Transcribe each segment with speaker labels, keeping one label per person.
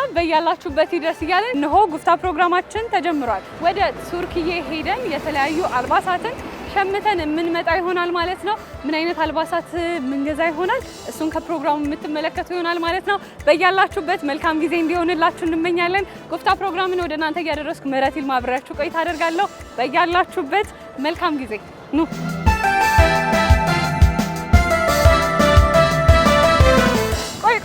Speaker 1: ሰላም በያላችሁበት ይድረስ እያለን እነሆ ጉፍታ ፕሮግራማችን ተጀምሯል። ወደ ቱርክዬ ሄደን የተለያዩ አልባሳትን ሸምተን የምንመጣ ይሆናል ማለት ነው። ምን አይነት አልባሳት ምንገዛ ይሆናል እሱን ከፕሮግራሙ የምትመለከቱ ይሆናል ማለት ነው። በያላችሁበት መልካም ጊዜ እንዲሆንላችሁ እንመኛለን። ጉፍታ ፕሮግራምን ወደ እናንተ ያደረስኩ ምህረት ይልማ አብሬያችሁ ቆይታ አደርጋለሁ። በያላችሁበት መልካም ጊዜ ኑ።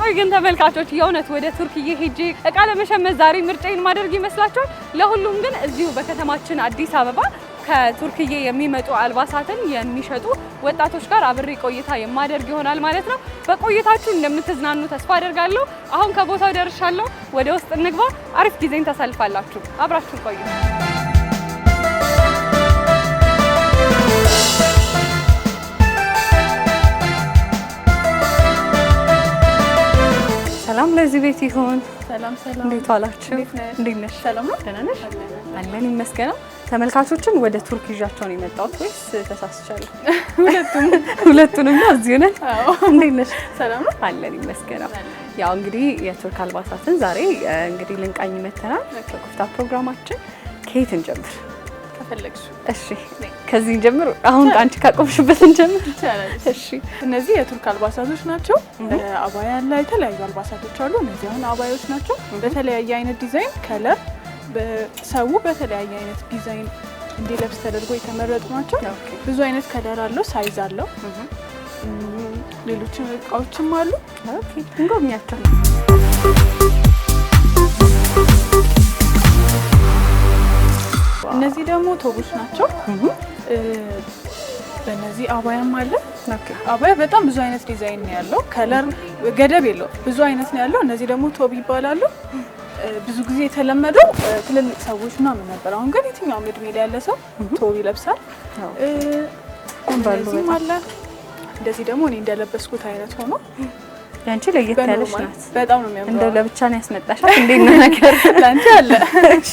Speaker 1: ቆይ ግን ተመልካቾች የእውነት ወደ ቱርክዬ ሄጄ እቃ ለመሸመት ዛሬ ምርጫዬን ማድረግ ይመስላችኋል? ለሁሉም ግን እዚሁ በከተማችን አዲስ አበባ ከቱርክዬ የሚመጡ አልባሳትን የሚሸጡ ወጣቶች ጋር አብሬ ቆይታ የማደርግ ይሆናል ማለት ነው። በቆይታችሁ እንደምትዝናኑ ተስፋ አደርጋለሁ። አሁን ከቦታው ደርሻለሁ። ወደ ውስጥ እንግባ። አሪፍ ጊዜን ታሳልፋላችሁ። አብራችሁ ቆዩ። ሰላም ለዚህ ቤት ይሁን።
Speaker 2: ሰላም ሰላም።
Speaker 1: እንዴት ዋላችሁ? እንዴት ነሽ? ሰላም ነው? ደህና ነሽ? አለን ይመስገን። ተመልካቾችን ወደ ቱርክ ይዣቸው ነው የመጣሁት ወይስ ተሳስቻለሁ? ሁለቱንም ነው እዚሁ ነን። እንዴት ነሽ? ሰላም ነው? አለን ይመስገን። ያው እንግዲህ የቱርክ አልባሳትን ዛሬ እንግዲህ ልንቃኝ መተናል። ከጉፍታ ፕሮግራማችን ከየት እንጀምር? ከፈለግሽ። እሺ ከዚህ እንጀምር። አሁን አንቺ ካቆምሽበት እንጀምር ይቻላል? እሺ
Speaker 2: እነዚህ የቱርክ አልባሳቶች ናቸው። አባያ አለ፣ የተለያዩ አልባሳቶች አሉ። እነዚህ አሁን አባዮች ናቸው። በተለያየ አይነት ዲዛይን ከለር፣ በሰው በተለያየ አይነት ዲዛይን እንዲለብስ ተደርጎ የተመረጡ ናቸው። ብዙ አይነት ከለር አለው፣ ሳይዝ አለው። ሌሎች እቃዎችም አሉ።
Speaker 1: ኦኬ እንጎብኛቸው።
Speaker 2: እነዚህ ደግሞ ቶቦች ናቸው። በእነዚህ አባያም አለ። አባያ በጣም ብዙ አይነት ዲዛይን ነው ያለው። ከለር ገደብ የለው፣ ብዙ አይነት ነው ያለው። እነዚህ ደግሞ ቶብ ይባላሉ። ብዙ ጊዜ የተለመደው ትልልቅ ሰዎች ምናምን ነበር። አሁን ግን የትኛውም እድሜ ላይ ያለ ሰው ቶብ ይለብሳል። እነዚህም አለ። እንደዚህ ደግሞ እኔ እንደለበስኩት አይነት ሆኖ
Speaker 1: ያንቺ ለየት ያለሽ ናት።
Speaker 2: በጣም ነው የሚያምረው።
Speaker 1: እንደው ለብቻ ነው ያስመጣሻት እንዴት ነው ነገር?
Speaker 2: ላንቺ አለ። እሺ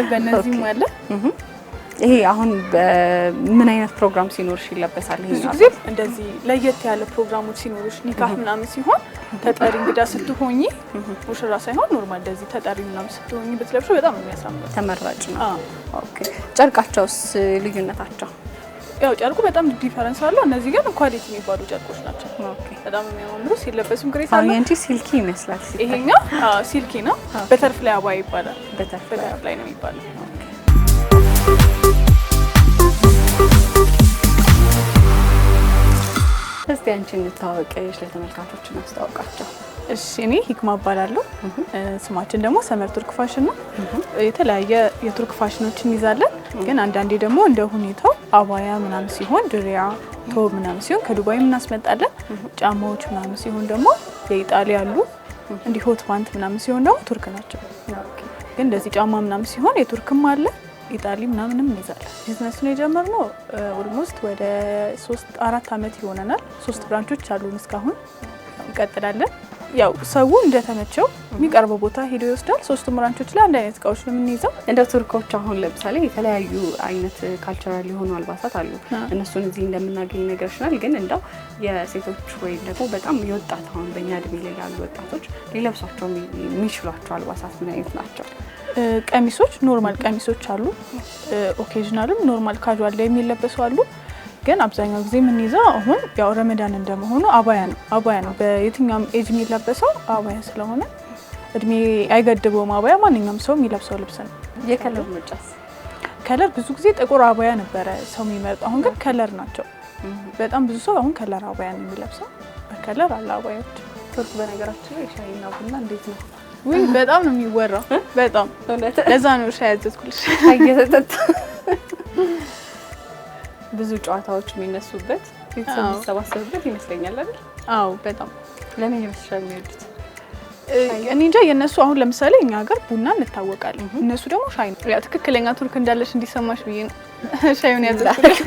Speaker 2: በእነዚህም አለ።
Speaker 1: ይሄ አሁን በምን አይነት ፕሮግራም ሲኖርሽ ይለበሳል? ይሄ
Speaker 2: ብዙ ጊዜ እንደዚህ ለየት ያለ ፕሮግራሞች ሲኖርሽ፣ ኒካህ ምናምን ሲሆን ተጠሪ እንግዳ ስትሆኚ፣ ሙሽራ ሳይሆን ኖርማል እንደዚህ ተጠሪ ምናምን ስትሆኚ ብትለብሺው በጣም ነው የሚያሳምረው። ተመራጭ ነው።
Speaker 1: ኦኬ ጨርቃቸውስ ልዩነታቸው?
Speaker 2: ያው ጨርቁ በጣም ዲፈረንስ አለው። እነዚህ ግን ኳሊቲ የሚባሉ ጨርቆች ናቸው። ኦኬ በጣም የሚያማምሩ ሲለበሱም ግሬስ አለው።
Speaker 1: አንቺ ሲልኪ ይመስላል።
Speaker 2: ይሄኛው ሲልኪ ነው። በተርፍላይ አባያ ይባላል። በተርፍላይ ነው የሚባለው።
Speaker 1: እስቲ አንቺን እንታወቅሽ፣ ለተመልካቾች እናስተዋውቃቸው።
Speaker 2: እሺ እኔ ሂክማ እባላለሁ። ስማችን ደግሞ ሰመር ቱርክ ፋሽን ነው። የተለያየ የቱርክ ፋሽኖችን ይዛለን። ግን አንዳንዴ ደግሞ እንደ ሁኔታው አባያ ምናምን ሲሆን፣ ድሪያ ቶብ ምናምን ሲሆን ከዱባይ እናስመጣለን። ጫማዎች ምናምን ሲሆን ደግሞ የኢጣሊያ አሉ። እንዲህ ሆት ፓንት ምናምን ሲሆን ደግሞ ቱርክ ናቸው። ግን እንደዚህ ጫማ ምናምን ሲሆን የቱርክም አለ፣ ኢጣሊ ምናምንም እንይዛለን። ቢዝነሱን የጀመርነው ኦልሞስት ወደ 3-4 አመት ይሆነናል። 3 ብራንቾች አሉን እስካሁን እንቀጥላለን። ያው ሰው እንደተመቸው የሚቀርበው ቦታ ሄዶ ይወስዳል። 3 ብራንቾች ላይ አንድ አይነት እቃዎች ነው የምንይዘው።
Speaker 1: እንደ ቱርኮች አሁን ለምሳሌ የተለያዩ አይነት ካልቸራል የሆኑ አልባሳት አሉ። እነሱን እዚህ እንደምናገኝ ነገርሽናል። ግን እንደው የሴቶች ወይም ደግሞ በጣም የወጣት አሁን በእኛ እድሜ ላይ ያሉ ወጣቶች ሊለብሷቸው የሚችሏቸው አልባሳት ምን አይነት ናቸው?
Speaker 2: ቀሚሶች፣ ኖርማል ቀሚሶች አሉ። ኦኬዥናልም ኖርማል ካጁዋል ላይ የሚለበሱ አሉ። ግን አብዛኛው ጊዜ የምንይዘው አሁን ያው ረመዳን እንደመሆኑ አባያ ነው። በየትኛውም ኤጅ የሚለበሰው አባያ ስለሆነ እድሜ አይገድበውም። አባያ ማንኛውም ሰው የሚለብሰው ልብስ ነው።
Speaker 1: የከለር ምርጫስ?
Speaker 2: ከለር ብዙ ጊዜ ጥቁር አባያ ነበረ ሰው የሚመርጠው። አሁን ግን ከለር ናቸው። በጣም ብዙ ሰው አሁን ከለር አባያ ነው የሚለብሰው። በከለር አለ አባያዎች።
Speaker 1: ቱርክ በነገራችን ላይ ሻይና ቡና እንዴት ነው?
Speaker 2: ወይ በጣም ነው የሚወራው። በጣም ለዛ ነው ሻይ ያዘዝኩልሽ።
Speaker 1: እየተጠጣ ብዙ ጨዋታዎች የሚነሱበት ቤተሰብ የሚሰባሰብበት ይመስለኛል አይደል?
Speaker 2: አዎ በጣም።
Speaker 1: ለምን ይመስላል የሚወዱት?
Speaker 2: እኔ እንጃ። የነሱ አሁን ለምሳሌ እኛ ሀገር ቡና እንታወቃለን፣ እነሱ ደግሞ ሻይ ነው። ያ ትክክለኛ ቱርክ እንዳለሽ እንዲሰማሽ ብዬ ነው ሻዩን ያዘዝኩልሽ።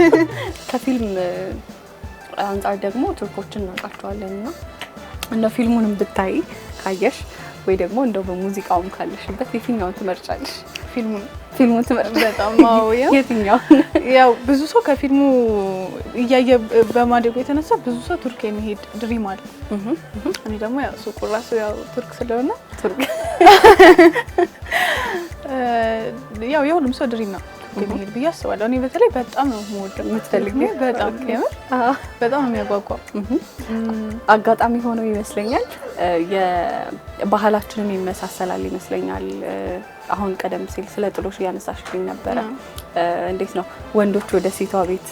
Speaker 1: ከፊልም አንጻር ደግሞ ቱርኮችን እናውቃቸዋለን እና እንደው ፊልሙንም ብታይ ካየሽ ወይ ደግሞ እንደው በሙዚቃውም ካለሽበት የትኛውን ትመርጫለሽ? ፊልሙን ትመርጥ?
Speaker 2: በጣም አዎ።
Speaker 1: የትኛው?
Speaker 2: ያው ብዙ ሰው ከፊልሙ እያየ በማደጉ የተነሳ ብዙ ሰው ቱርክ የሚሄድ ድሪም አለ። እኔ ደግሞ ያው ሱቁ ራሱ ያው ቱርክ ስለሆነ ያው የሁሉም ሰው ድሪም ነው የሚሄድ ብዬ አስባለሁ። እኔ በተለይ በጣም ነው የምወደው። የምትፈልጊው? በጣም የምር በጣም ነው የሚያጓጓው።
Speaker 1: አጋጣሚ ሆኖ ይመስለኛል የባህላችንን ይመሳሰላል ይመስለኛል። አሁን ቀደም ሲል ስለ ጥሎሽ እያነሳሽልኝ ነበረ። እንዴት ነው ወንዶች ወደ ሴቷ ቤት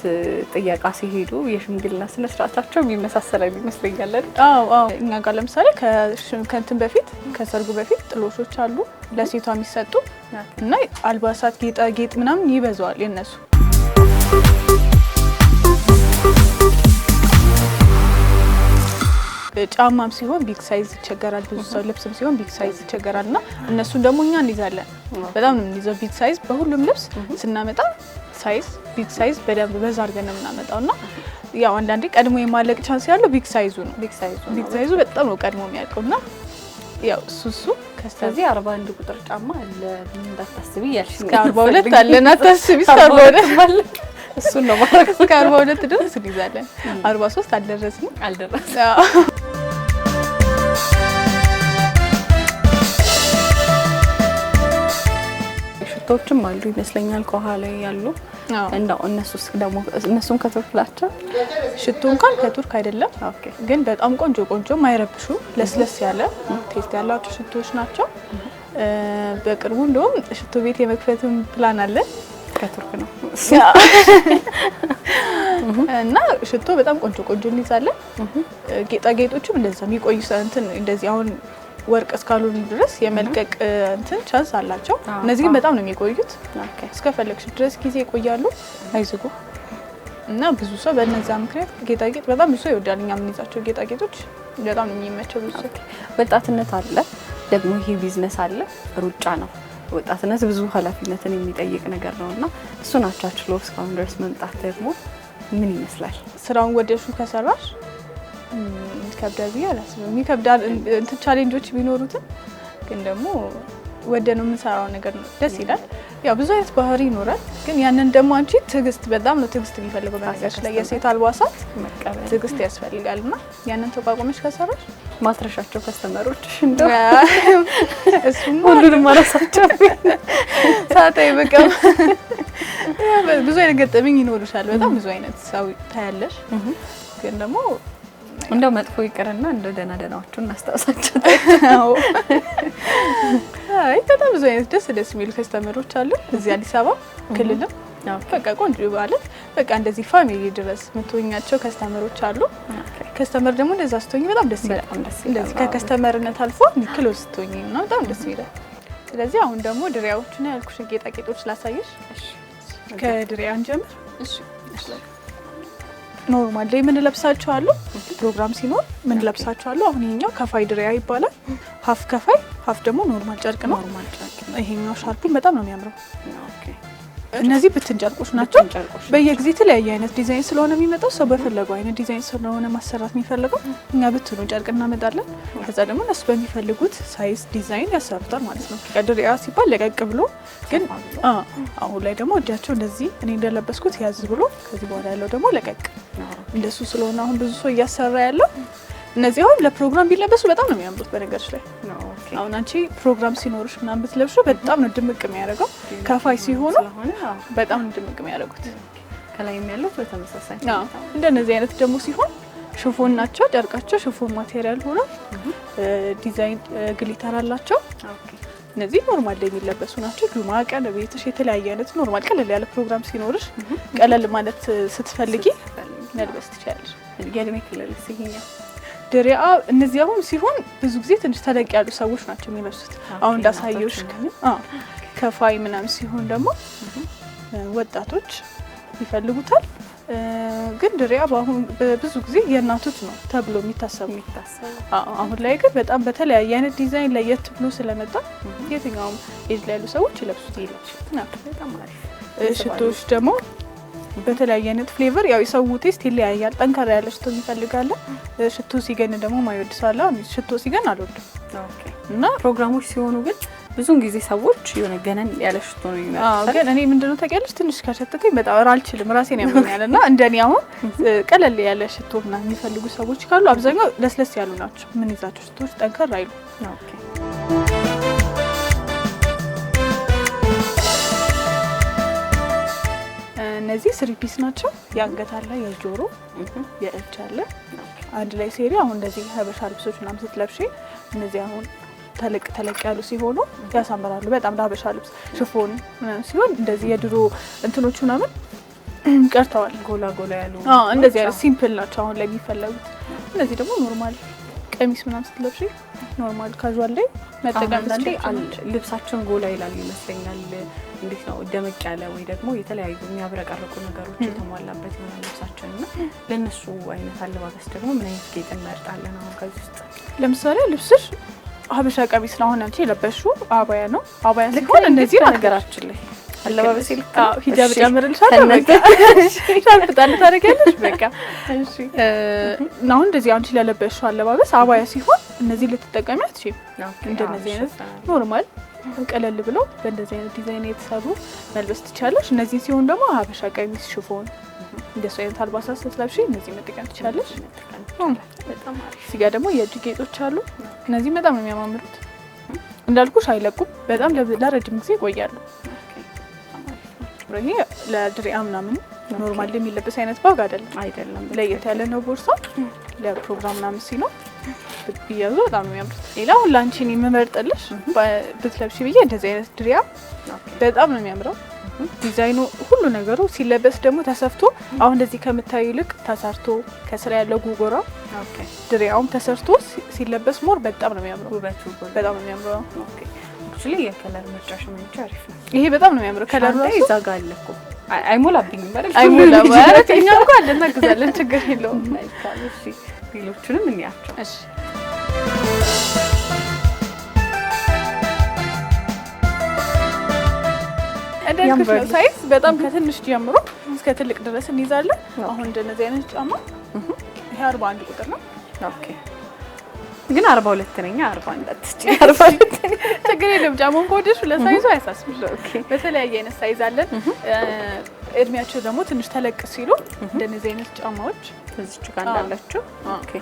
Speaker 1: ጥየቃ ሲሄዱ የሽምግልና ስነ ስርዓታቸው ይመሳሰላል ይመስለኛል።
Speaker 2: አዎ እኛ ጋር ለምሳሌ ከእንትን በፊት ከሰርጉ በፊት ጥሎሾች አሉ ለሴቷ የሚሰጡ እና አልባሳት፣ ጌጣጌጥ ምናምን ይበዛዋል የነሱ። ጫማም ሲሆን ቢግ ሳይዝ ይቸገራል ብዙ ሰው፣ ልብስም ሲሆን ቢግ ሳይዝ ይቸገራል እና እነሱን ደግሞ እኛ እንይዛለን። በጣም ነው የምንይዘው ቢግ ሳይዝ። በሁሉም ልብስ ስናመጣ ሳይዝ ቢግ ሳይዝ በደንብ በዛ አድርገን ነው የምናመጣው እና ያው አንዳንዴ ቀድሞ የማለቅ ቻንስ ያለው ቢግ ሳይዙ ነው። ቢግ ሳይዙ በጣም ነው ቀድሞ የሚያልቀው እና ያው እሱ
Speaker 1: ከስተዚህ 41 ቁጥር ጫማ አለ እንዳታስቢ ያልሽኝ።
Speaker 2: እስከ 42 አለና ታስቢ እስከ 42 ማለት
Speaker 1: እሱን ነው ማለት
Speaker 2: እስከ 42 ድረስ እንይዛለን። 43 አልደረስንም።
Speaker 1: ሽቶዎችም አሉ ይመስለኛል ከኋላ ያሉ። እንደው እነሱም ከቱርክ ናቸው?
Speaker 2: ሽቶ እንኳን ከቱርክ አይደለም፣ ግን በጣም ቆንጆ ማይረብሹ ለስለስ ያለ ቴስት ያላቸው ሽቶዎች ናቸው። በቅርቡ እንደውም ሽቶ ቤት የመክፈትም ፕላን አለ።
Speaker 1: ከቱርክ ነው
Speaker 2: እና ሽቶ በጣም ቆንጆ እንይዛለን። ጌጣጌጦችም እንደዛ የሚቆዩ እንትን እንደዚህ አሁን ወርቅ እስካሉን ድረስ የመልቀቅ እንትን ቻንስ አላቸው። እነዚህ ግን በጣም ነው የሚቆዩት። እስከፈለግሽ ድረስ ጊዜ ይቆያሉ፣ አይዝጉ እና ብዙ ሰው በእነዛ ምክንያት ጌጣጌጥ በጣም ብዙ ሰው ይወዳል። እኛ የምንይዛቸው ጌጣጌጦች በጣም ነው የሚመቸው ብዙ ሰው።
Speaker 1: ወጣትነት አለ ደግሞ ይሄ ቢዝነስ አለ፣ ሩጫ ነው። ወጣትነት ብዙ ኃላፊነትን የሚጠይቅ ነገር ነውና እሱን አቻችሎ እስካሁን ድረስ መምጣት ደግሞ ምን ይመስላል?
Speaker 2: ስራውን ወደሹ ከሰራሽ ይከብዳል ብዬ አላስብም። ይከብዳል እንትን ቻሌንጆች ቢኖሩትም ግን ደግሞ ወደነው የምንሰራው ነገር ነው። ደስ ይላል። ያው ብዙ አይነት ባህሪ ይኖራል፣ ግን ያንን ደግሞ አንቺ ትዕግስት በጣም ነው ትዕግስት የሚፈልገው። በነገርሽ ላይ የሴት አልባሳት መቀበል ትዕግስት ያስፈልጋልና ያንን ተቋቁመሽ ከሰራሽ
Speaker 1: ማትረሻቸው ከስተመሮችሽ እንደው እሱም ሁሉንም ማራሳቸው
Speaker 2: ሳታይ በቃ ብዙ አይነት ገጠመኝ ይኖርሻል። በጣም ብዙ አይነት ሰው ታያለሽ፣ ግን ደግሞ
Speaker 1: እንደው መጥፎ ይቀርና እንደው ደናዎቹን እናስታውሳቸው።
Speaker 2: አይ በጣም ብዙ አይነት ደስ የሚሉ ከስተመሮች አሉ እዚህ አዲስ አበባ ክልልም። በቃ ቆንጆ ማለት በቃ እንደዚህ ፋሚሊ ድረስ የምትሆኛቸው ከስተመሮች አሉ። ከስተመር ደግሞ እንደዛ ስትሆኝ በጣም ደስ ይላል። እንደዚህ ከከስተመርነት አልፎ ክሎዝ ስትሆኝ ነው በጣም ደስ ይላል። ስለዚህ አሁን ደግሞ ድሪያዎችና ያልኩሽ ጌጣጌጦች ላሳየሽ። ከድሪያ እንጀምር። እሺ ኖርማል ላይ ምን ለብሳቸው አሉ፣ ፕሮግራም ሲኖር ምን ለብሳቸው አሉ። አሁን ይሄኛው ከፋይ ድሪያ ይባላል። ሀፍ ከፋይ፣ ሀፍ ደግሞ ኖርማል ጨርቅ ነው። ይሄኛው ሻርፑን በጣም ነው የሚያምረው። እነዚህ ብትን ጨርቆች ናቸው። በየጊዜ የተለያየ አይነት ዲዛይን ስለሆነ የሚመጣው ሰው በፈለገው አይነት ዲዛይን ስለሆነ ማሰራት የሚፈልገው እኛ ብትኑ ጨርቅ እናመጣለን። ከዛ ደግሞ እነሱ በሚፈልጉት ሳይዝ ዲዛይን ያሰሩታል ማለት ነው። ድሪያ ሲባል ለቀቅ ብሎ ግን አሁን ላይ ደግሞ እጃቸው እንደዚህ እኔ እንደለበስኩት ያዝ ብሎ ከዚህ በኋላ ያለው ደግሞ ለቀቅ እንደሱ ስለሆነ አሁን ብዙ ሰው እያሰራ ያለው። እነዚህ አሁን ለፕሮግራም ቢለበሱ በጣም ነው የሚያምሩት። በነገርሽ ላይ አሁን አንቺ ፕሮግራም ሲኖርሽ ምናምን ብትለብሹ በጣም ነው ድምቅ የሚያደርገው። ከፋይ ሲሆኑ በጣም ነው ድምቅ የሚያደርጉት።
Speaker 1: ከላይ የሚያሉት በተመሳሳይ
Speaker 2: እንደነዚህ አይነት ደግሞ ሲሆን ሽፎን ናቸው። ጨርቃቸው ሽፎን ማቴሪያል ሆኖ ዲዛይን ግሊተር አላቸው። እነዚህ ኖርማል ላይ የሚለበሱ ናቸው። ጁማ ቀን ቤትሽ የተለያየ አይነት ኖርማል ቀለል ያለ ፕሮግራም ሲኖርሽ ቀለል ማለት ስትፈልጊ መልበስ ትችላለሽ።
Speaker 1: የእድሜ ክልል ሲሆን
Speaker 2: ድሪያ እነዚህ አሁን ሲሆን ብዙ ጊዜ ትንሽ ተለቅ ያሉ ሰዎች ናቸው የሚለብሱት። አሁን እንዳሳየውሽ ከፋይ ምናምን ሲሆን ደግሞ ወጣቶች ይፈልጉታል። ግን ድሪያ በአሁን ብዙ ጊዜ የእናቶች ነው ተብሎ የሚታሰቡ። አሁን ላይ ግን በጣም በተለያየ አይነት ዲዛይን ለየት ብሎ ስለመጣ የትኛውም ኤጅ ላይ ያሉ ሰዎች ይለብሱት።
Speaker 1: በጣም አሪፍ።
Speaker 2: ሽቶዎች ደግሞ በተለያየ አይነት ፍሌቨር ያው የሰው ቴስት ይለያያል። ጠንካራ ያለ ሽቶ ይፈልጋል። ሽቶ ሲገን ደግሞ ማይወድ ሰው አለ። ሽቶ ሲገን አልወድም።
Speaker 1: እና ፕሮግራሞች ሲሆኑ ግን ብዙውን ጊዜ ሰዎች የሆነ ገነን ያለ ሽቶ ነው የሚመርጡት።
Speaker 2: ግን እኔ ምንድነው ታውቂያለሽ ትንሽ ከሸተተኝ በጣም አልችልም ራሴን ያመኛልና እንደኔ አሁን ቀለል ያለ ሽቶና የሚፈልጉ ሰዎች ካሉ አብዛኛው ለስለስ ያሉ ናቸው። ምን ይዛቸው ሽቶች ጠንከር አይሉ።
Speaker 1: ኦኬ
Speaker 2: እነዚህ 3 ፒስ ናቸው። የአንገት አለ፣ የጆሮ፣ የእጅ አለ አንድ ላይ ሴሪ። አሁን እንደዚህ ሀበሻ ልብሶች ምናምን ስትለብሺ እነዚህ አሁን ተለቅ ያሉ ሲሆኑ ያሳምራሉ በጣም ለሀበሻ ልብስ። ሽፎን ሲሆን እንደዚህ የድሮ እንትኖቹ ምናምን ቀርተዋል።
Speaker 1: ጎላ ያሉ
Speaker 2: እንደዚህ አይነት ሲምፕል ናቸው አሁን ላይ የሚፈለጉት። እነዚህ ደግሞ ኖርማል ቀሚስ ምናምን ስትለብሺ ኖርማል ካዡዋል ላይ መጠቀም
Speaker 1: ልብሳችን ጎላ ይላል ይመስለኛል። እንዴት ነው ደመቅ ያለ ወይ ደግሞ የተለያዩ የሚያብረቀርቁ ነገሮች የተሟላበት የሆነ ልብሳችን እና ለነሱ አይነት አለባበስ ደግሞ ምን አይነት ጌጥ እንመርጣለን? አሁን ከዚህ ውስጥ
Speaker 2: ለምሳሌ ልብስሽ ሀበሻ ቀሚስ ነው አሁን አንቺ የለበሽው አባያ ነው። አባያ ሲሆን እንደዚህ ነገራችን ላይ
Speaker 1: አለባበስ ይልካ
Speaker 2: ሂጃብ ጨምርልሻለሁ በቃ ሻርፕ ጣል ታደርጊያለሽ በቃ እሺ። አሁን እንደዚህ አንቺ ለለበሽው አለባበስ አባያ ሲሆን እነዚህ ልትጠቀሚ አትችይም። እንደነዚህ አይነት ኖርማል ቀለል ብለው በእንደዚህ አይነት ዲዛይን የተሰሩ መልበስ ትችላለሽ። እነዚህ ሲሆን ደግሞ ሀበሻ ቀሚስ ሽፎን እንደሱ አይነት አልባሳት ስትለብሺ እነዚህ መጠቀም ትችላለሽ።
Speaker 1: በጣም አሪፍ።
Speaker 2: እዚህ ጋር ደግሞ የእጅ ጌጦች አሉ። እነዚህ በጣም ነው የሚያማምሩት። እንዳልኩሽ አይለቁም፣ በጣም ለረጅም ጊዜ ይቆያሉ። ይሄ ለድሪያ ምናምን ኖርማል የሚለበስ አይነት ባግ አይደለም። ለየት ያለ ነው ቦርሳ ለፕሮግራም ምናምን ሲኖር ብያዙ በጣም ነው የሚያምሩት። ሌላው ላንቺን የምመርጥልሽ ብትለብሺ ብዬ እንደዚህ አይነት ድሪያ በጣም ነው የሚያምረው። ዲዛይኑ ሁሉ ነገሩ ሲለበስ ደግሞ ተሰፍቶ አሁን እንደዚህ ከምታዩ ይልቅ ተሰርቶ ከስራ ያለው ጉጎራ ድሪያውም ተሰርቶ ሲለበስ ሞር በጣም ነው የሚያምረው። ውበቱ በጣም ነው የሚያምረው።
Speaker 1: ኦኬ አክቹሊ የከለር ምርጫሽ ምን አሪፍ ነው።
Speaker 2: ይሄ በጣም ነው የሚያምረው። ከለር ነው ይዛጋል እኮ
Speaker 1: አይሞላብኝም ማለት
Speaker 2: አይሞላም ማለት እኛ እንኳን ልናግዛለን ችግር የለውም።
Speaker 1: እሺ ሌሎቹንም እንያቸው።
Speaker 2: እሺ እንዳልኩሽ ነው ሳይዝ በጣም ከትንሽ ጀምሮ እስከ ትልቅ ድረስ እንይዛለን። አሁን እንደነዚህ አይነት ጫማ ይሄ 41 ቁጥር ነው።
Speaker 1: ኦኬ ግን 42 ነኝ 41 አትስጪ 42
Speaker 2: ችግር የለም። ጫማውን ከወደድሽ ለሳይዙ አያሳስብሽ። ኦኬ በተለያየ አይነት ሳይዝ አለን። እድሜያቸው ደግሞ ትንሽ ተለቅ ሲሉ እንደነዚህ አይነት ጫማዎች
Speaker 1: እዚች ጋር እንዳላችሁ ኦኬ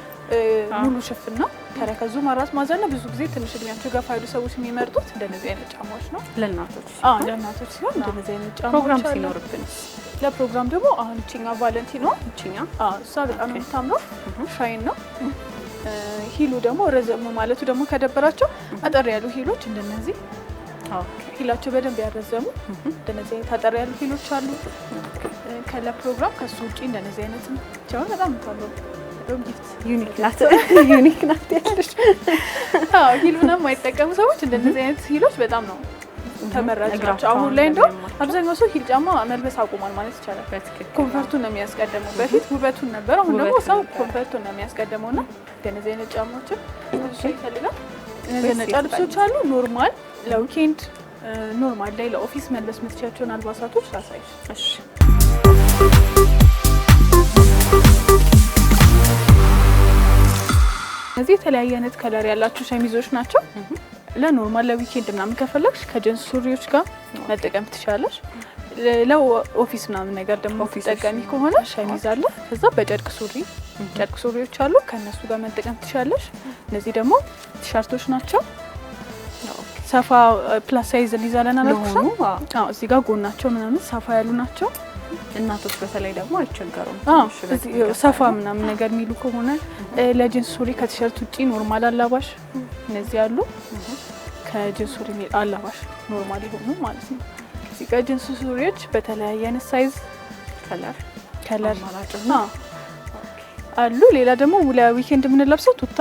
Speaker 2: ሙሉ ሽፍን ነው። ተረከዙ ማራስ ማዘና ብዙ ጊዜ ትንሽ እድሜያቸው ገፋ ያሉ ሰዎች የሚመርጡት እንደነዚህ አይነት ጫማዎች ነው።
Speaker 1: ለእናቶች
Speaker 2: ለእናቶች ሲሆን እንደነዚህ አይነት ጫማዎች
Speaker 1: ፕሮግራም ሲኖርብን
Speaker 2: ለፕሮግራም ደግሞ አሁን እቺኛ ቫለንቲኖ እሷ በጣም ነው የምታምረው። ሻይን ነው። ሂሉ ደግሞ ረዘሙ ማለቱ ደግሞ ከደበራቸው አጠር ያሉ ሂሎች እንደነዚህ ሂላቸው በደንብ ያረዘሙ እንደነዚህ አይነት አጠር ያሉ ሂሎች አሉ። ለፕሮግራም ከሱ ውጪ እንደነዚህ አይነት ቻውን በጣም ታምሩ
Speaker 1: ዩኒክ ናት ያለሽ።
Speaker 2: ሂል ምናምን የማይጠቀሙ ሰዎች እንደነዚህ አይነት ሂሎች በጣም ነው ተመራጭ ናቸው። አሁን ላይ እንደው አብዛኛው ሰው ሂል ጫማ መልበስ አቁሟል ማለት ይቻላል። ኮምፈርቱን ነው የሚያስቀድመው። በፊት ውበቱን ነበር፣ አሁን ደግሞ ሰው ኮምፈርቱን ነው የሚያስቀድመው እና እንደነዚህ አይነት ጫማዎችን ይፈልጋል። ነጫ ልብሶች አሉ ኖርማል ለዊኬንድ ኖርማል ላይ ለኦፊስ መልበስ የምትችያቸውን አልባሳቶች ላሳይሽ። እሺ እነዚህ የተለያየ አይነት ከለር ያላቸው ሸሚዞች ናቸው። ለኖርማል ለዊኬንድ ምናምን ከፈለግሽ ከጅንስ ሱሪዎች ጋር መጠቀም ትችላለሽ። ለኦፊስ ምናምን ነገር ደግሞ ተጠቃሚ ከሆነ ሸሚዝ አለ። ከዛ በጨርቅ ሱሪዎች አሉ፣ ከነሱ ጋር መጠቀም ትችላለሽ። እነዚህ ደግሞ ቲሸርቶች ናቸው። ሰፋ ፕላስ ሳይዝ ሊዛለና ነው። እዚህ ጋር ጎናቸው ምናምን ሰፋ ያሉ ናቸው።
Speaker 1: እናቶች በተለይ ደግሞ አይቸገሩም።
Speaker 2: ሰፋ ምናምን ነገር የሚሉ ከሆነ ለጂንስ ሱሪ ከቲሸርት ውጪ ኖርማል አላባሽ እነዚህ አሉ። ከጂንስ ሱሪ አላባሽ ኖርማል የሆኑ ማለት ነው። እዚህ ጋር ጂንስ ሱሪዎች በተለያየ አይነት ሳይዝ ከለር አሉ። ሌላ ደግሞ ለዊኬንድ የምንለብሰው ቱታ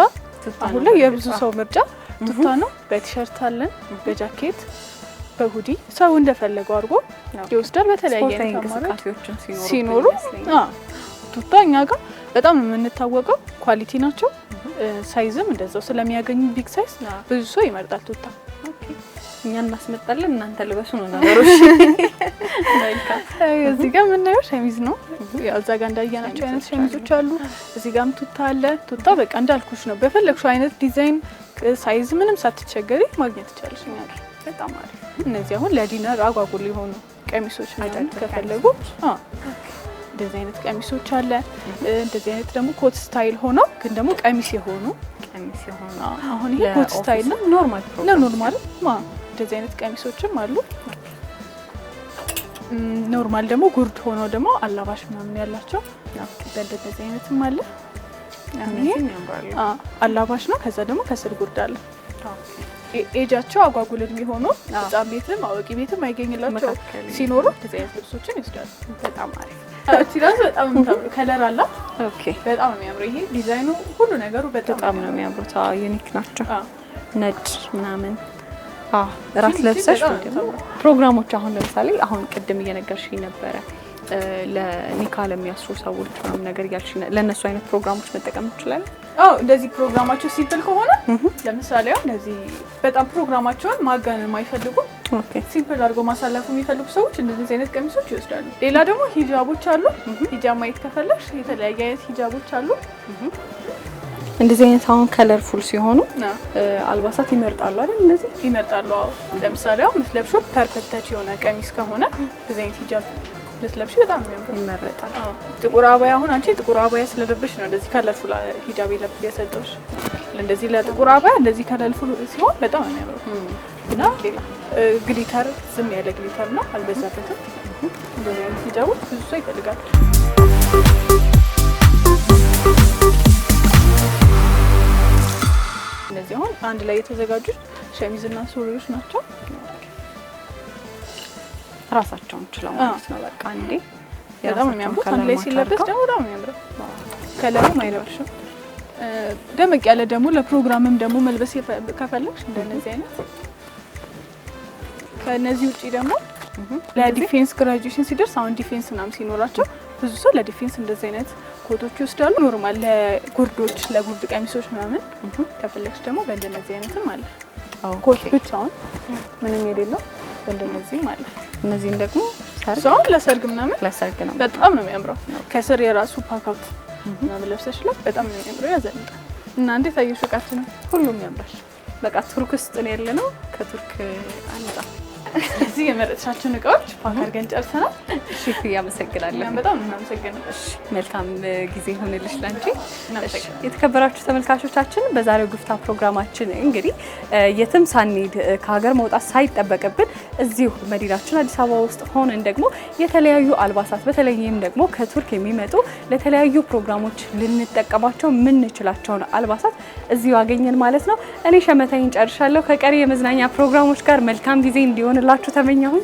Speaker 2: አሁን ላይ የብዙ ሰው ምርጫ ቱታ ነው። በቲሸርት አለን፣ በጃኬት በሁዲ ሰው እንደፈለገው አድርጎ ይወስዳል። በተለያየ እንቅስቃሴዎችን ሲኖሩ ቱታ እኛ ጋር በጣም የምንታወቀው ኳሊቲ ናቸው። ሳይዝም እንደዛው ስለሚያገኙ ቢግ ሳይዝ ብዙ ሰው ይመርጣል ቱታ።
Speaker 1: እኛ እናስመጣለን፣ እናንተ ልበሱ ነው ነገሮች።
Speaker 2: እዚህ ጋር የምናየው ሸሚዝ ነው። ያው እዛ ጋር እንዳያናቸው አይነት ሸሚዞች አሉ። እዚህ ጋርም ቱታ አለ። ቱታ በቃ እንዳልኩሽ ነው። በፈለግሽው አይነት ዲዛይን ሳይዝ ምንም ሳትቸገሪ ማግኘት ትችላለሽ እኛ ጋር።
Speaker 1: በጣም አሪፍ።
Speaker 2: እነዚህ አሁን ለዲነር አጓጉል የሆኑ ቀሚሶች ምናምን ከፈለጉ እንደዚህ አይነት ቀሚሶች አለ። እንደዚህ አይነት ደግሞ ኮት ስታይል ሆነው ግን ደግሞ ቀሚስ የሆኑ አሁን ይሄ ኮት ስታይል ነው፣ ኖርማል እንደዚህ አይነት ቀሚሶችም አሉ። ኖርማል ደግሞ ጉርድ ሆነው ደግሞ አላባሽ ምናምን ያላቸው በእንደዚህ አይነትም አለ። አላባሽ ነው። ከዛ ደግሞ ከስር ጉርድ አለ። ኤጃቸው አጓጉል የሚሆኑ ህጻን ቤትም አዋቂ ቤትም አይገኝላቸው ሲኖሩ እንደዚህ አይነት ልብሶችን ይወስዳሉ።
Speaker 1: በጣም አሪፍ።
Speaker 2: እቺ ራሱ በጣም የምታምሩ ከለር አላት። ኦኬ በጣም ነው የሚያምረው። ይሄ ዲዛይኑ ሁሉ ነገሩ በጣም ነው የሚያምሩት።
Speaker 1: ዩኒክ ናቸው። ነጭ ምናምን ራስ ለብሰሽ ፕሮግራሞች አሁን ለምሳሌ አሁን ቅድም እየነገርሽኝ ነበረ ለኒካ ለሚያስሩ ሰዎች ምናምን ነገር እያልሽ ለእነሱ አይነት ፕሮግራሞች መጠቀም እንችላለን?
Speaker 2: እንደዚህ ፕሮግራማቸው ሲምፕል ከሆነ ለምሳሌ እንደዚህ በጣም ፕሮግራማቸውን ማጋነን የማይፈልጉ ሲምፕል አድርገው ማሳለፉ የሚፈልጉ ሰዎች እንደዚህ አይነት ቀሚሶች ይወስዳሉ። ሌላ ደግሞ ሂጃቦች አሉ። ሂጃብ ማየት ከፈለግሽ የተለያየ አይነት ሂጃቦች አሉ።
Speaker 1: እንደዚህ አይነት አሁን ከለርፉል ሲሆኑ አልባሳት ይመርጣሉ አይደል? እነዚህ
Speaker 2: ይመርጣሉ። ለምሳሌ አሁን ምትለብሹ ፐርፌክት ታች የሆነ ቀሚስ ከሆነ እንደዚህ አይነት ሂጃብ ልትለብሺ በጣም
Speaker 1: ይመረጣል።
Speaker 2: ጥቁር አባያ አሁን አንቺ ጥቁር አባያ ስለለብሽ ነው እንደዚህ ከለርፉል ሂጃብ የሰጠሁሽ። እንደዚህ ለጥቁር አባያ እንደዚህ ከለርፉል ሲሆን በጣም ነው የሚያምረው። እና ግሊተር ዝም ያለ ግሊተር ነው፣ አልበዛበትም። እንደዚህ አይነት ሂጃቦች ብዙ ሰው ይፈልጋል። እነዚህ አሁን አንድ ላይ የተዘጋጁ ሸሚዝና ሱሪዎች ናቸው።
Speaker 1: ራሳቸውን ችለው ማለት ነው። በቃ እንዴ
Speaker 2: በጣም የሚያምሩት አንድ ላይ ሲለበስ ደግሞ በጣም የሚያምረው ከለሩም አይረብሽም። ደመቅ ያለ ደግሞ ለፕሮግራምም ደግሞ መልበስ ከፈለግሽ እንደነዚህ አይነት። ከነዚህ ውጪ ደግሞ ለዲፌንስ ግራጁዌሽን ሲደርስ አሁን ዲፌንስ ምናምን ሲኖራቸው ብዙ ሰው ለዲፌንስ እንደዚህ አይነት ኮቶች ይወስዳሉ። ኖርማል ለጉርዶች ለጉርድ ቀሚሶች ምናምን ከፈለግሽ ደግሞ በእንደነዚህ አይነትም አለ። ኮት ብቻውን ምንም የሌለው በእንደነዚህ ማለት ነው።
Speaker 1: እነዚህን ደግሞ
Speaker 2: ለሰርግ ምናምን
Speaker 1: ለሰርግ ነው።
Speaker 2: በጣም ነው የሚያምረው። ከስር የራሱ ፓካውት ምናምን ለብሰሽላት በጣም ነው የሚያምረው። ያዘንጣል። እና እንዴት አየሽ? እቃችን ሁሉም ያምራል።
Speaker 1: በቃ ቱርክ ውስጥ ነው ያለነው። ከቱርክ አንጣ
Speaker 2: እዚህ የመረጥሻቸውን እቃዎች ፓክ አድርገን ጨርሰናል።
Speaker 1: እሺ፣ ያመሰግናለሁ።
Speaker 2: በጣም እናመሰግናለን።
Speaker 1: እሺ፣ መልካም ጊዜ ይሁንልሽ ላንቺ። የተከበራችሁ ተመልካቾቻችን በዛሬው ጉፍታ ፕሮግራማችን እንግዲህ የትም ሳንሄድ ከሀገር መውጣት ሳይጠበቅብን እዚሁ መዲናችን አዲስ አበባ ውስጥ ሆነን ደግሞ የተለያዩ አልባሳት በተለይም ደግሞ ከቱርክ የሚመጡ ለተለያዩ ፕሮግራሞች ልንጠቀማቸው የምንችላቸውን አልባሳት እዚሁ አገኘን ማለት ነው። እኔ ሸመታይን ጨርሻለሁ። ከቀሪ የመዝናኛ ፕሮግራሞች ጋር መልካም ጊዜ እንዲሆንላችሁ ተመኘሁኝ።